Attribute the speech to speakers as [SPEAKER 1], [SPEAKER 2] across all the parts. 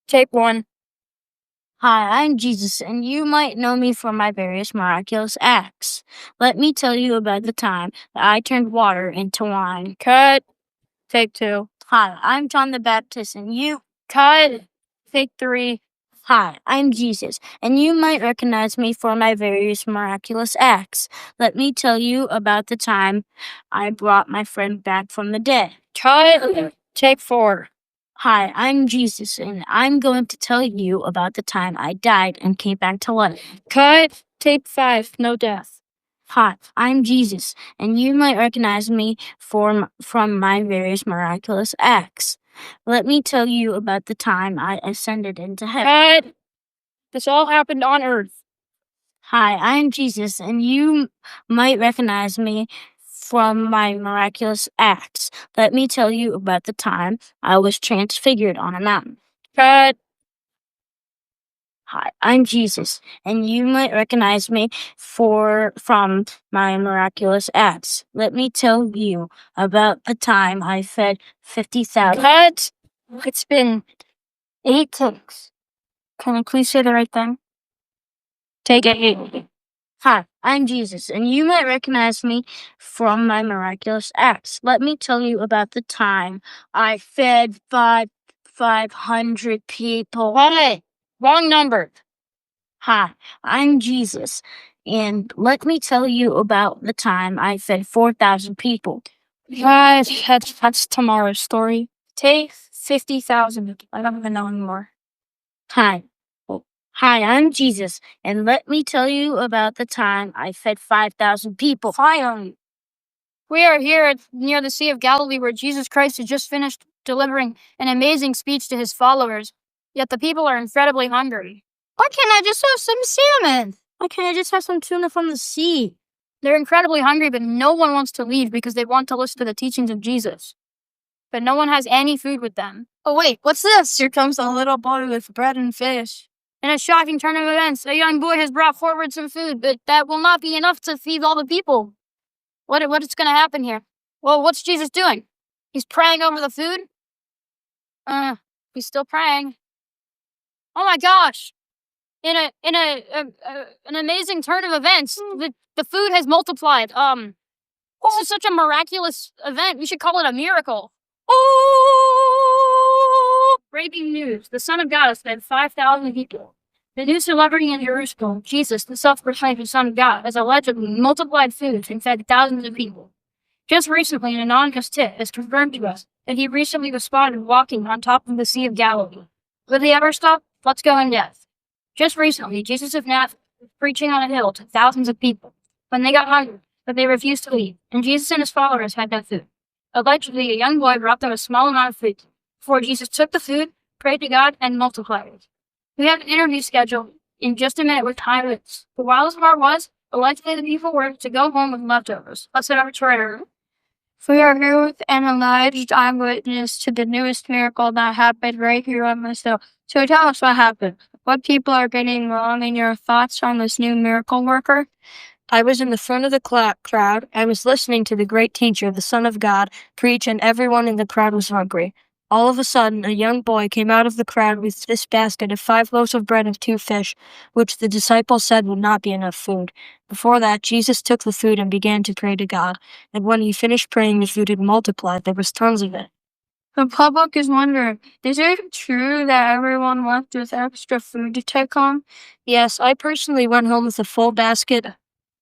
[SPEAKER 1] Take one.
[SPEAKER 2] Hi, I'm Jesus, and you might know me from my various miraculous acts. Let me tell you about the time that I turned water into wine.
[SPEAKER 1] Cut. Take two.
[SPEAKER 2] Hi, I'm John the Baptist, and you...
[SPEAKER 1] Cut. Take three.
[SPEAKER 2] Hi, I'm Jesus, and you might recognize me for my various miraculous acts. Let me tell you about the time I brought my friend back from the dead.
[SPEAKER 1] Cut. Take four.
[SPEAKER 2] Hi, I'm Jesus, and I'm going to tell you about the time I died and came back to life.
[SPEAKER 1] Cut. Take five. No death.
[SPEAKER 2] Hi, I'm Jesus, and you might recognize me from my various miraculous acts. Let me tell you about the time I ascended into heaven.
[SPEAKER 1] Cut. This all happened on earth.
[SPEAKER 2] Hi, I'm Jesus, and you might recognize me from my miraculous acts. Let me tell you about the time I was transfigured on a mountain.
[SPEAKER 1] Cut.
[SPEAKER 2] Hi, I'm Jesus, and you might recognize me from my miraculous acts. Let me tell you about the time I fed 50,000.
[SPEAKER 1] Cut. It's been 8 takes. Can you please say the right thing? Take 8.
[SPEAKER 2] Hi, I'm Jesus, and you might recognize me from my miraculous acts. Let me tell you about the time I fed 500 people.
[SPEAKER 1] Cut. Wrong number.
[SPEAKER 2] Hi, I'm Jesus, and let me tell you about the time I fed 4,000 people.
[SPEAKER 1] Guys, that's tomorrow's story. Take 50,000. I don't even know anymore.
[SPEAKER 2] Hi, I'm Jesus, and let me tell you about the time I fed 5,000 people.
[SPEAKER 1] Finally. We are here near the Sea of Galilee where Jesus Christ has just finished delivering an amazing speech to his followers, yet the people are incredibly hungry.
[SPEAKER 2] Why can't I just have some salmon? Why can't I just have some tuna from the sea?
[SPEAKER 1] They're incredibly hungry, but no one wants to leave because they want to listen to the teachings of Jesus. But no one has any food with them.
[SPEAKER 2] Oh wait, what's this? Here comes a little boy with bread and fish.
[SPEAKER 1] In a shocking turn of events, a young boy has brought forward some food, but that will not be enough to feed all the people. What is going to happen here? Well, what's Jesus doing? He's praying over the food? He's still praying. Oh my gosh! In an amazing turn of events, the food has multiplied. This is such a miraculous event. We should call it a miracle. Oh! Breaking news: the Son of God has fed 5,000 people. The new celebrity in Jerusalem, Jesus, the self-proclaimed Son of God, has allegedly multiplied food and fed thousands of people. Just recently, an anonymous tip has confirmed to us that he recently was spotted walking on top of the Sea of Galilee. Will he ever stop? Let's go in depth. Just recently, Jesus of Nazareth was preaching on a hill to thousands of people. When they got hungry, but they refused to leave, and Jesus and his followers had no food. Allegedly, a young boy brought them a small amount of food before Jesus took the food, prayed to God, and multiplied it. We have an interview scheduled in just a minute with Ty Witz. The wildest part was, allegedly the people were to go home with leftovers. Let's head over to our interview.
[SPEAKER 3] We are here with an alleged eyewitness to the newest miracle that happened right here on this hill. So tell us what happened. What people are getting wrong and your thoughts on this new miracle worker?
[SPEAKER 4] I was in the front of the crowd. I was listening to the great teacher, the Son of God, preach, and everyone in the crowd was hungry. All of a sudden, a young boy came out of the crowd with this basket of 5 loaves of bread and 2 fish, which the disciples said would not be enough food. Before that, Jesus took the food and began to pray to God, and when he finished praying, the food had multiplied. There was tons of it.
[SPEAKER 3] The public is wondering, is it true that everyone left with extra food to take home?
[SPEAKER 4] Yes, I personally went home with a full basket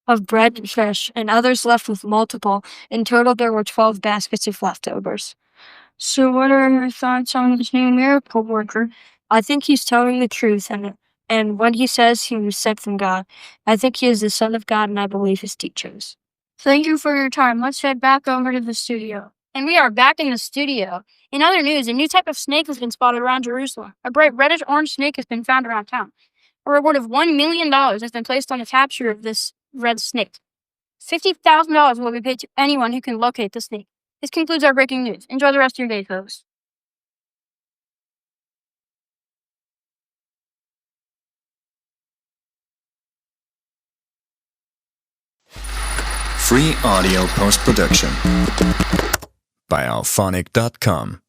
[SPEAKER 4] of bread and fish, and others left with multiple. In total, there were 12 baskets of leftovers.
[SPEAKER 3] So what are your thoughts on this new miracle worker?
[SPEAKER 4] I think he's telling the truth, and when he says he was sent from God, I think he is the Son of God, and I believe his teachings.
[SPEAKER 3] Thank you for your time. Let's head back over to the studio.
[SPEAKER 1] And we are back in the studio. In other news, a new type of snake has been spotted around Jerusalem. A bright reddish-orange snake has been found around town. A reward of $1 million has been placed on the capture of this red snake. $50,000 will be paid to anyone who can locate the snake. This concludes our breaking news. Enjoy the rest of your day, folks.
[SPEAKER 5] Free audio post-production by alphonic.com.